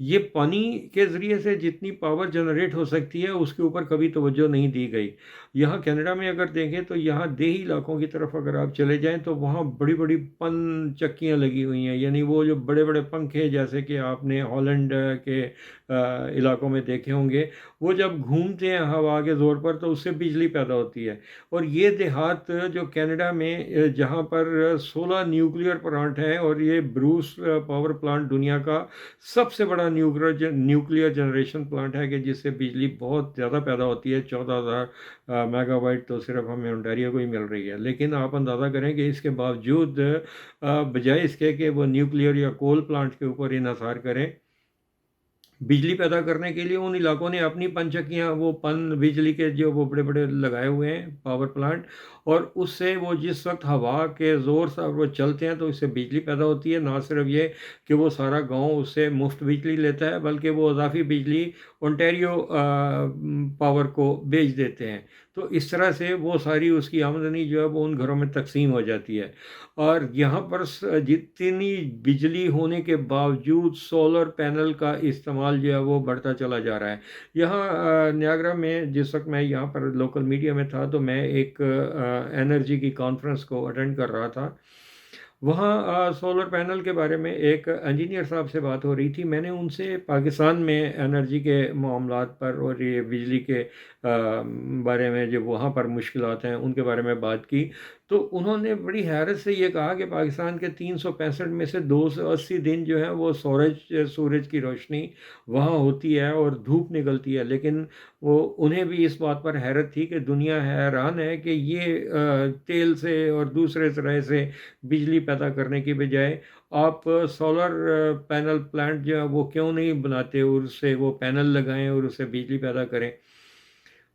یہ پانی کے ذریعے سے جتنی پاور جنریٹ ہو سکتی ہے اس کے اوپر کبھی توجہ نہیں دی گئی. یہاں کینیڈا میں اگر دیکھیں تو یہاں دیہی علاقوں کی طرف اگر آپ چلے جائیں تو وہاں بڑی بڑی پن چکیاں لگی ہوئی ہیں، یعنی وہ جو بڑے بڑے پنکھے جیسے کہ آپ نے ہالینڈ کے علاقوں میں دیکھے ہوں گے، وہ جب گھومتے ہیں ہوا کے زور پر تو اس سے بجلی پیدا ہوتی ہے. اور یہ دیہات جو کینیڈا میں جہاں پر 16 نیوکلیئر پلانٹ ہیں، اور یہ بروس پاور پلانٹ دنیا کا سب سے بڑا نیوکلیئر جنریشن پلانٹ ہے کہ جس سے بجلی بہت زیادہ پیدا ہوتی ہے. 14,000 میگا وائٹ تو صرف ہمیں انٹاریو کو ہی مل رہی ہے. لیکن آپ اندازہ کریں کہ اس کے باوجود بجائے اس کے کہ وہ نیوکلیئر یا کول پلانٹ کے اوپر انحصار کریں، بجلی پیدا کرنے کے لیے ان علاقوں نے اپنی پن چکیاں، وہ پن بجلی کے جو وہ بڑے بڑے لگائے ہوئے ہیں پاور پلانٹ، اور اس سے وہ جس وقت ہوا کے زور سے وہ چلتے ہیں تو اس سے بجلی پیدا ہوتی ہے. نہ صرف یہ کہ وہ سارا گاؤں اس سے مفت بجلی لیتا ہے، بلکہ وہ اضافی بجلی انٹیریو پاور کو بیچ دیتے ہیں. تو اس طرح سے وہ ساری اس کی آمدنی جو ہے وہ ان گھروں میں تقسیم ہو جاتی ہے. اور یہاں پر جتنی بجلی ہونے کے باوجود سولر پینل کا استعمال جو ہے وہ بڑھتا چلا جا رہا ہے. یہاں نیاگرا میں جس وقت میں یہاں پر لوکل میڈیا میں تھا تو میں ایک انرجی کی کانفرنس کو اٹینڈ کر رہا تھا. وہاں سولر پینل کے بارے میں ایک انجینئر صاحب سے بات ہو رہی تھی. میں نے ان سے پاکستان میں انرجی کے معاملات پر اور یہ بجلی کے بارے میں جو وہاں پر مشکلات ہیں ان کے بارے میں بات کی. تو انہوں نے بڑی حیرت سے یہ کہا کہ پاکستان کے 365 میں سے 280 دن جو ہیں وہ سورج کی روشنی وہاں ہوتی ہے اور دھوپ نکلتی ہے. لیکن انہیں بھی اس بات پر حیرت تھی کہ دنیا حیران ہے کہ یہ تیل سے اور دوسرے طرح سے بجلی پیدا کرنے کی بجائے آپ سولر پینل پلانٹ جو ہے وہ کیوں نہیں بناتے اور اس سے وہ پینل لگائیں اور اس سے بجلی پیدا کریں.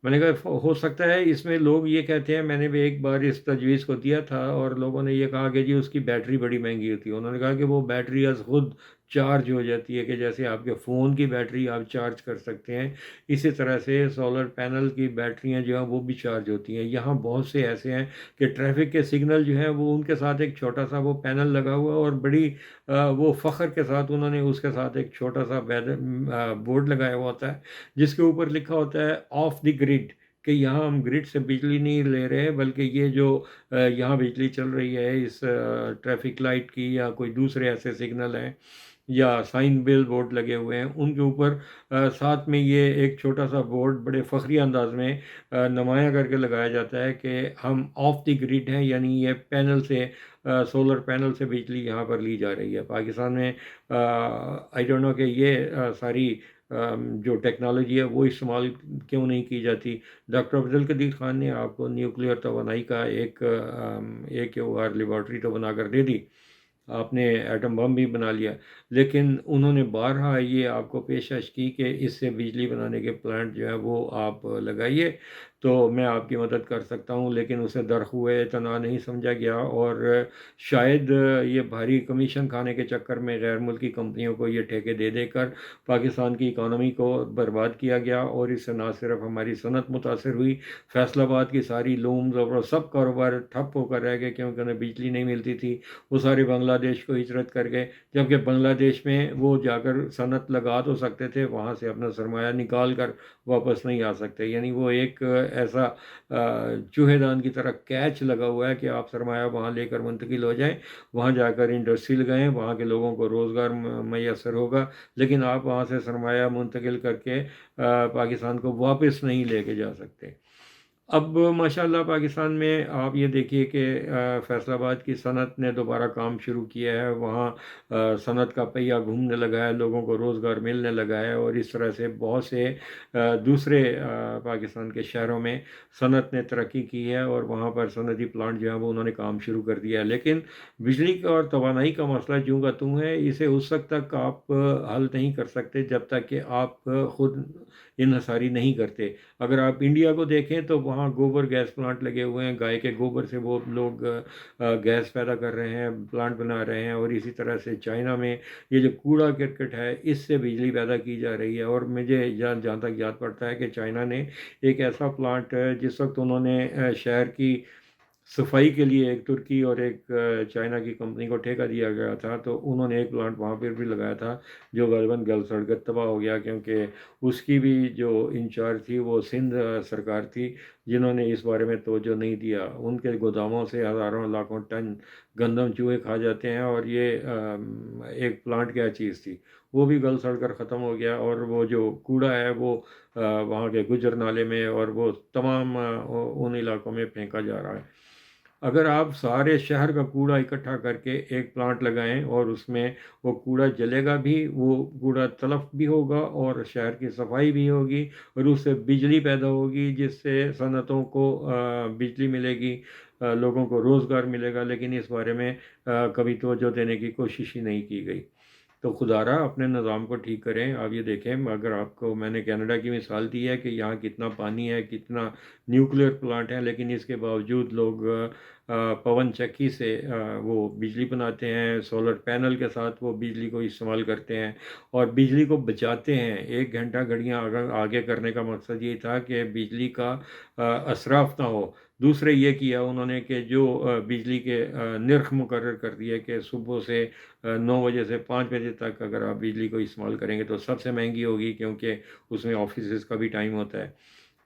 میں نے کہا ہو سکتا ہے اس میں لوگ یہ کہتے ہیں، میں نے بھی ایک بار اس تجویز کو دیا تھا اور لوگوں نے یہ کہا کہ جی اس کی بیٹری بڑی مہنگی ہوتی ہے. انہوں نے کہا کہ وہ بیٹری از خود چارج ہو جاتی ہے، کہ جیسے آپ کے فون کی بیٹری آپ چارج کر سکتے ہیں اسی طرح سے سولر پینل کی بیٹریاں جو ہیں وہ بھی چارج ہوتی ہیں. یہاں بہت سے ایسے ہیں کہ ٹریفک کے سگنل جو ہیں وہ ان کے ساتھ ایک چھوٹا سا وہ پینل لگا ہوا ہے، اور بڑی وہ فخر کے ساتھ انہوں نے اس کے ساتھ ایک چھوٹا سا بورڈ لگایا ہوا ہوتا ہے جس کے اوپر لکھا ہوتا ہے آف دی گریڈ، کہ یہاں ہم گرڈ سے بجلی نہیں لے رہے، بلکہ یہ جو یہاں بجلی چل رہی ہے اس ٹریفک لائٹ کی یا کوئی دوسرے ایسے سگنل ہیں یا سائن بل بورڈ لگے ہوئے ہیں ان کے اوپر ساتھ میں یہ ایک چھوٹا سا بورڈ بڑے فخری انداز میں نمایاں کر کے لگایا جاتا ہے کہ ہم آف دی گریڈ ہیں، یعنی یہ پینل سے سولر پینل سے بجلی یہاں پر لی جا رہی ہے. پاکستان میں آئی ڈونٹ نو کہ یہ ساری جو ٹیکنالوجی ہے وہ استعمال کیوں نہیں کی جاتی. ڈاکٹر افضل القدیر خان نے آپ کو نیوکلیئر توانائی کا ایک لیبارٹری تو بنا کر دے دی، آپ نے ایٹم بم بھی بنا لیا، لیکن انہوں نے بارہا یہ آپ کو پیشکش کی کہ اس سے بجلی بنانے کے پلانٹ جو ہے وہ آپ لگائیے تو میں آپ کی مدد کر سکتا ہوں. لیکن اسے درخواہ اعتنا نہیں سمجھا گیا، اور شاید یہ بھاری کمیشن کھانے کے چکر میں غیر ملکی کمپنیوں کو یہ ٹھیکے دے دے کر پاکستان کی اکانومی کو برباد کیا گیا. اور اس سے نہ صرف ہماری صنعت متاثر ہوئی، فیصل آباد کی ساری لومز اور سب کاروبار ٹھپ ہو کر رہ گئے کیونکہ انہیں بجلی نہیں ملتی تھی. وہ سارے بنگلہ دیش کو ہجرت کر گئے، جبکہ بنگلہ دیش میں وہ جا کر صنعت لگا تو سکتے تھے، وہاں سے اپنا سرمایہ نکال کر واپس نہیں آ سکتے. یعنی وہ ایک ایسا چوہے دان کی طرح کیچ لگا ہوا ہے کہ آپ سرمایہ وہاں لے کر منتقل ہو جائیں، وہاں جا کر انڈسٹری لگائیں، وہاں کے لوگوں کو روزگار میسر ہوگا، لیکن آپ وہاں سے سرمایہ منتقل کر کے پاکستان کو واپس نہیں لے کے جا سکتے. اب ماشاءاللہ پاکستان میں آپ یہ دیکھیے کہ فیصل آباد کی صنعت نے دوبارہ کام شروع کیا ہے، وہاں صنعت کا پہیہ گھومنے لگا ہے، لوگوں کو روزگار ملنے لگا ہے، اور اس طرح سے بہت سے دوسرے پاکستان کے شہروں میں صنعت نے ترقی کی ہے، اور وہاں پر صنعتی پلانٹ جو ہیں وہ انہوں نے کام شروع کر دیا ہے. لیکن بجلی کا اور توانائی کا مسئلہ جوں کا توں ہے، اسے اس وقت تک آپ حل نہیں کر سکتے جب تک کہ آپ خود انحصاری نہیں کرتے. اگر آپ انڈیا کو دیکھیں تو وہاں گوبر گیس پلانٹ لگے ہوئے ہیں، گائے کے گوبر سے وہ لوگ گیس پیدا کر رہے ہیں، پلانٹ بنا رہے ہیں. اور اسی طرح سے چائنا میں یہ جو کوڑا کرکٹ ہے اس سے بجلی پیدا کی جا رہی ہے. اور مجھے جہاں تک یاد پڑتا ہے کہ چائنا نے ایک ایسا پلانٹ جس وقت انہوں نے شہر کی صفائی کے لیے ایک ترکی اور ایک چائنا کی کمپنی کو ٹھیکہ دیا گیا تھا، تو انہوں نے ایک پلانٹ وہاں پر بھی لگایا تھا جو غالباً گل سڑ کر تباہ ہو گیا، کیونکہ اس کی بھی جو انچارج تھی وہ سندھ سرکار تھی، جنہوں نے اس بارے میں توجہ نہیں دیا۔ ان کے گوداموں سے ہزاروں لاکھوں ٹن گندم چوہے کھا جاتے ہیں، اور یہ ایک پلانٹ کیا چیز تھی، وہ بھی گل سڑ کر ختم ہو گیا، اور وہ جو کوڑا ہے وہ وہاں کے گجر نالے میں اور وہ تمام ان علاقوں میں پھینکا جا رہا ہے۔ اگر آپ سارے شہر کا کوڑا اکٹھا کر کے ایک پلانٹ لگائیں اور اس میں وہ کوڑا جلے گا بھی، وہ کوڑا تلف بھی ہوگا اور شہر کی صفائی بھی ہوگی، اور اس سے بجلی پیدا ہوگی جس سے صنعتوں کو بجلی ملے گی، لوگوں کو روزگار ملے گا، لیکن اس بارے میں کبھی توجہ دینے کی کوشش ہی نہیں کی گئی۔ تو خدا رہا اپنے نظام کو ٹھیک کریں۔ آپ یہ دیکھیں، اگر آپ کو میں نے کینیڈا کی مثال دی ہے کہ یہاں کتنا پانی ہے، کتنا نیوکلیئر پلانٹ ہے، لیکن اس کے باوجود لوگ پون چکی سے وہ بجلی بناتے ہیں، سولر پینل کے ساتھ وہ بجلی کو استعمال کرتے ہیں اور بجلی کو بچاتے ہیں۔ 1 گھنٹہ گھڑیاں آگے کرنے کا مقصد یہ تھا کہ بجلی کا اسراف نہ ہو۔ دوسرے یہ کیا انہوں نے کہ جو بجلی کے نرخ مقرر کر دیے کہ صبح سے 9 بجے سے 5 بجے تک اگر آپ بجلی کو استعمال کریں گے تو سب سے مہنگی ہوگی، کیونکہ اس میں آفیسز کا بھی ٹائم ہوتا ہے۔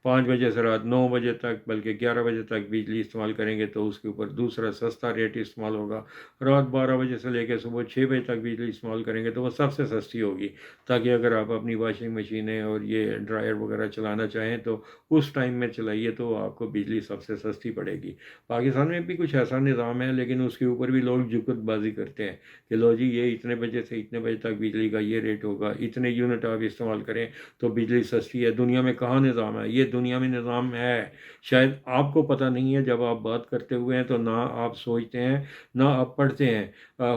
5 بجے سے رات 9 بجے تک، بلکہ 11 بجے تک بجلی استعمال کریں گے تو اس کے اوپر دوسرا سستا ریٹ استعمال ہوگا۔ رات 12 بجے سے لے کے صبح 6 بجے تک بجلی استعمال کریں گے تو وہ سب سے سستی ہوگی، تاکہ اگر آپ اپنی واشنگ مشینیں اور یہ ڈرائر وغیرہ چلانا چاہیں تو اس ٹائم میں چلائیے تو آپ کو بجلی سب سے سستی پڑے گی۔ پاکستان میں بھی کچھ ایسا نظام ہے، لیکن اس کے اوپر بھی لوگ جکت بازی کرتے ہیں کہ لو جی یہ اتنے بجے سے اتنے بجے تک بجلی کا یہ ریٹ ہوگا، اتنے یونٹ آپ استعمال کریں تو بجلی سستی ہے۔ دنیا میں کہاں نظام ہے؟ یہ دنیا میں نظام ہے، شاید آپ کو پتہ نہیں ہے۔ جب آپ بات کرتے ہوئے ہیں تو نہ آپ سوچتے ہیں نہ آپ پڑھتے ہیں۔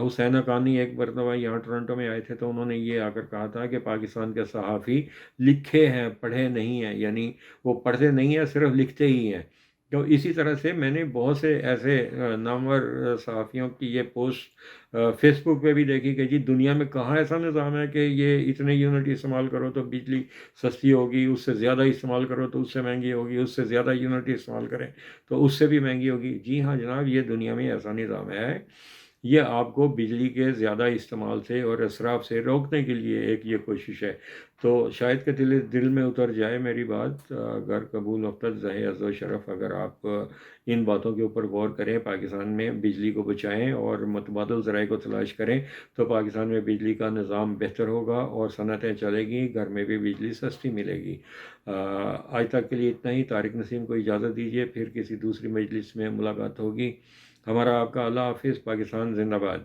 حسین حقانی ایک مرتبہ یہاں ٹورنٹو میں آئے تھے تو انہوں نے یہ آ کر کہا تھا کہ پاکستان کے صحافی لکھے ہیں، پڑھے نہیں ہیں، یعنی وہ پڑھتے نہیں ہیں، صرف لکھتے ہی ہیں۔ تو اسی طرح سے میں نے بہت سے ایسے نامور صحافیوں کی یہ پوسٹ فیس بک پہ بھی دیکھی کہ جی دنیا میں کہاں ایسا نظام ہے کہ یہ اتنے یونٹ استعمال کرو تو بجلی سستی ہوگی، اس سے زیادہ استعمال کرو تو اس سے مہنگی ہوگی، اس سے زیادہ یونٹ استعمال کریں تو اس سے بھی مہنگی ہوگی۔ جی ہاں جناب، یہ دنیا میں ایسا نظام ہے۔ یہ آپ کو بجلی کے زیادہ استعمال سے اور اسراف سے روکنے کے لیے ایک یہ کوشش ہے۔ تو شاید کہ دل میں اتر جائے میری بات، اگر قبول وقت زہ عز و شرف اگر آپ ان باتوں کے اوپر غور کریں، پاکستان میں بجلی کو بچائیں اور متبادل ذرائع کو تلاش کریں تو پاکستان میں بجلی کا نظام بہتر ہوگا اور صنعتیں چلے گی، گھر میں بھی بجلی سستی ملے گی۔ آج تک کے لیے اتنا ہی۔ طارق نسیم کو اجازت دیجیے، پھر کسی دوسری مجلس میں ملاقات ہوگی۔ ہمارا آپ کا اللہ حافظ۔ پاکستان زندہ باد۔